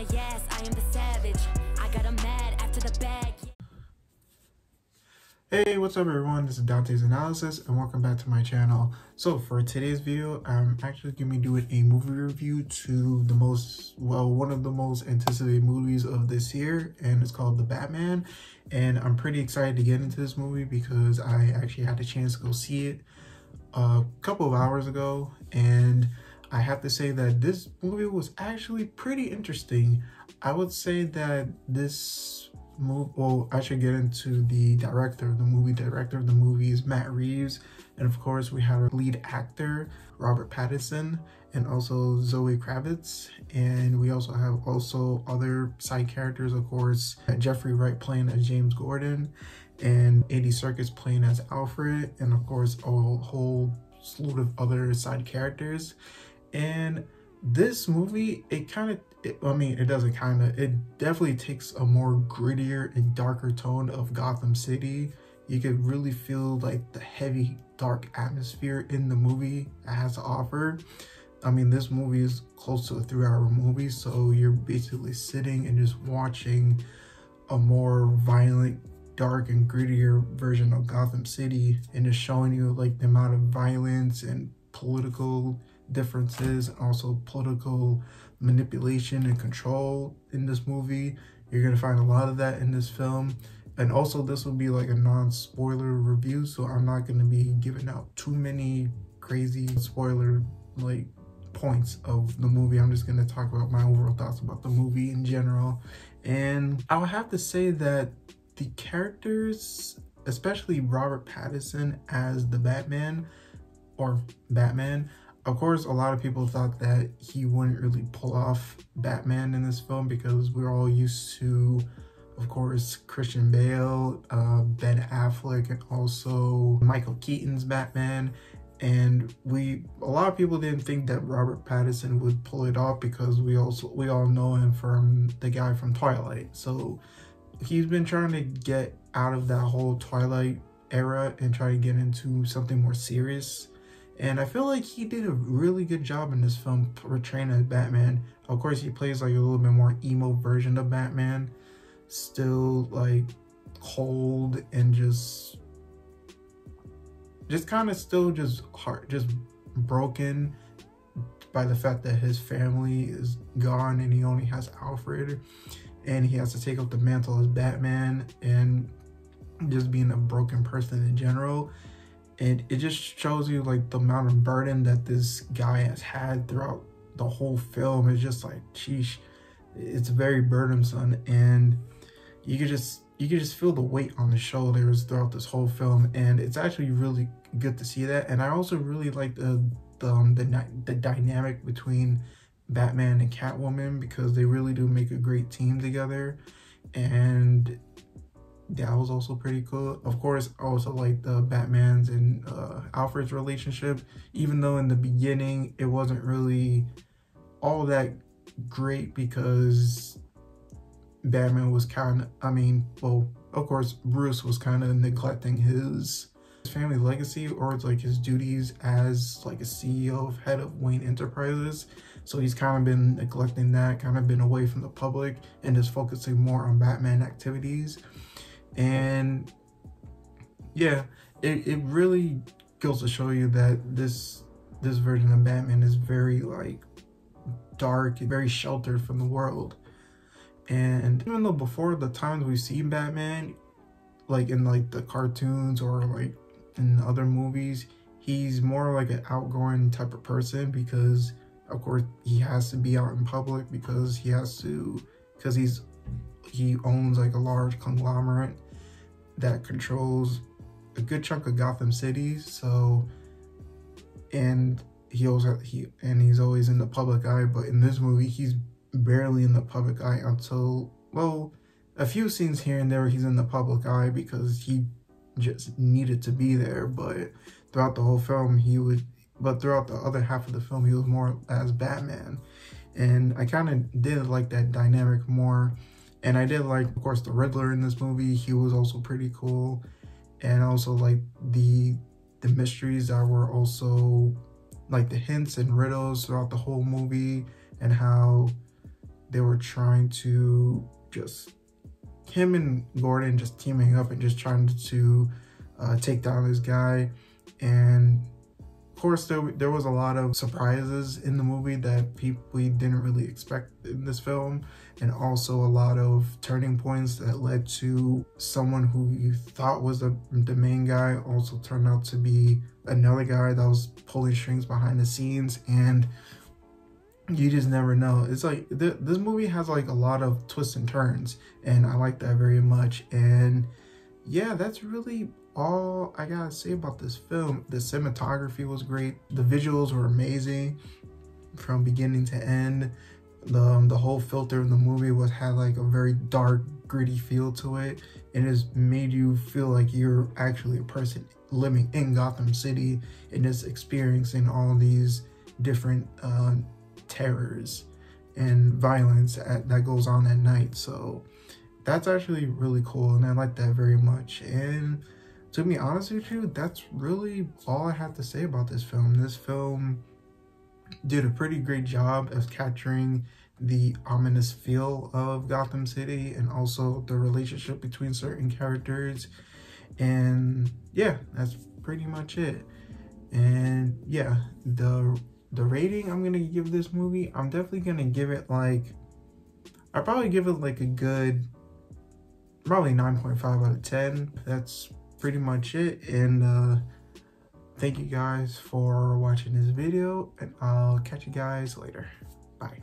a yes, I am the savage. I got 'em mad after the bag. Hey, what's up everyone? This is Dante's Analysis and welcome back to my channel. So for today's video, I'm actually going to be doing a movie review to one of the most anticipated movies of this year, and it's called The Batman. And I'm pretty excited to get into this movie because I actually had a chance to go see it a couple of hours ago, and I have to say that this movie was actually pretty interesting. I would say that this movie, well, I should get into the director of the movie. Director of the movie is Matt Reeves, and of course we have our lead actor Robert Pattinson and also Zoe Kravitz, and we also have other side characters, of course Jeffrey Wright playing as James Gordon, and Andy Serkis playing as Alfred, and of course a whole slew of other side characters. And this movie, it definitely takes a more grittier and darker tone of Gotham City. You could really feel like the heavy dark atmosphere in the movie it has to offer. I mean, this movie is close to a 3-hour movie, so you're basically sitting and just watching a more violent, dark and grittier version of Gotham City, and just showing you like the amount of violence and political differences and also political manipulation and control in this movie. You're gonna find a lot of that in this film. And also, this will be like a non-spoiler review, so I'm not going to be giving out too many crazy spoiler like points of the movie. I'm just going to talk about my overall thoughts about the movie in general. And I would have to say that the characters, especially Robert Pattinson as the Batman, of course a lot of people thought that he wouldn't really pull off Batman in this film because we're all used to, of course, Christian Bale, Ben Affleck, and also Michael Keaton's Batman. And a lot of people didn't think that Robert Pattinson would pull it off because we all know him from the guy from Twilight. So he's been trying to get out of that whole Twilight era and try to get into something more serious. And I feel like he did a really good job in this film portraying as Batman. Of course, he plays like a little bit more emo version of Batman, still like cold and just kind of still just broken by the fact that his family is gone and he only has Alfred, and he has to take up the mantle as Batman, and just being a broken person in general. And it just shows you like the amount of burden that this guy has had throughout the whole film. It's just like, sheesh, it's very burdensome, and you could just feel the weight on the shoulders throughout this whole film, and it's actually really good to see that. And I also really like the dynamic between Batman and Catwoman, because they really do make a great team together, and that was also pretty cool. Of course, I also like the Batman's and Alfred's relationship, even though in the beginning it wasn't really all that great because Batman was of course Bruce was kind of neglecting his family legacy, or it's like his duties as like a CEO, head of Wayne Enterprises. So he's kind of been neglecting that, kind of been away from the public and just focusing more on Batman activities. And yeah, it really goes to show you that this version of Batman is very like dark, very sheltered from the world. And even though before the times we've seen Batman, like in like the cartoons or like in other movies, he's more like an outgoing type of person, because of course he has to be out in public because he owns like a large conglomerate that controls a good chunk of Gotham City. So, and he's always in the public eye. But in this movie, he's barely in the public eye until, well, a few scenes here and there he's in the public eye because he just needed to be there. But throughout the whole film throughout the other half of the film, he was more as Batman. And I kind of did like that dynamic more. And I did like, of course, the Riddler in this movie. He was also pretty cool. And also like the mysteries that were also like the hints and riddles throughout the whole movie, and how they were trying to just, him and Gordon just teaming up and just trying to take down this guy. And of course there was a lot of surprises in the movie that we didn't really expect in this film, and also a lot of turning points that led to someone who you thought was the main guy also turned out to be another guy that was pulling strings behind the scenes, and you just never know. It's like this movie has like a lot of twists and turns, and I like that very much. And yeah, that's really all I gotta say about this film. The cinematography was great, the visuals were amazing from beginning to end. The whole filter of the movie had like a very dark, gritty feel to it, and it's made you feel like you're actually a person living in Gotham City and just experiencing all these different terrors and violence that goes on at night. So that's actually really cool, and I like that very much. And to be honest with you, that's really all I have to say about this film. This film did a pretty great job of capturing the ominous feel of Gotham City and also the relationship between certain characters. And yeah, that's pretty much it. And yeah, the rating I'm gonna give this movie, I'm definitely gonna give it like, I'd probably give it like a good, probably 9.5 out of 10. That's pretty much it. And thank you guys for watching this video, and I'll catch you guys later. Bye.